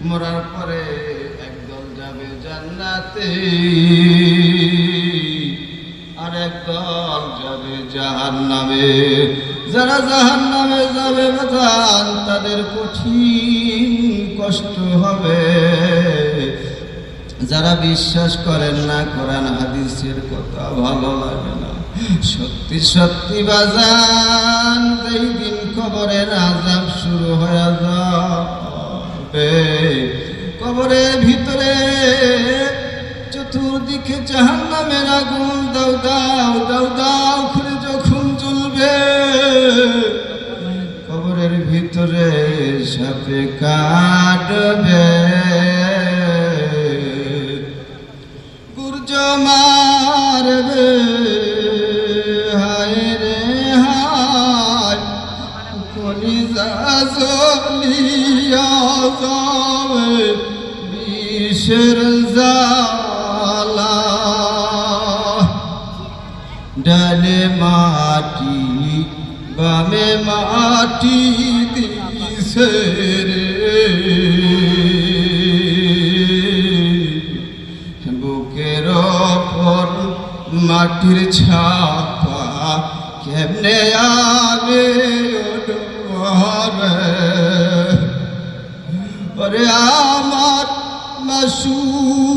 মরার পরে একদল যাবে জান্নাতে, আর একদল যাবে জাহান্নামে। যারা জাহান্নামে যাবে বাজান, তাদের কঠিন কষ্ট হবে। যারা বিশ্বাস করেন না, কোরআন হাদিসের কথা ভালো লাগে না, সত্যি সত্যি বাজান যেই দিন কবরের আযাব শুরু হয়ে যাবে, কবরের ভিতরে চতুর্দিকে জাহান্নামের আগুন দাউ দাউ দাউ দাউ করে যখন জ্বলবে, কবরের ভিতরে সাপে কাটবে, গুর্জ মারবে, হায় রে হায়, কলিজা জ্বলিয়া যাবে বিষের জ্বালা। ডানে মাটি বামে মাটি দিছে রে, বুকের ওপর মাটির ছাপা কেমনে আবে ওরে আমার মাসুম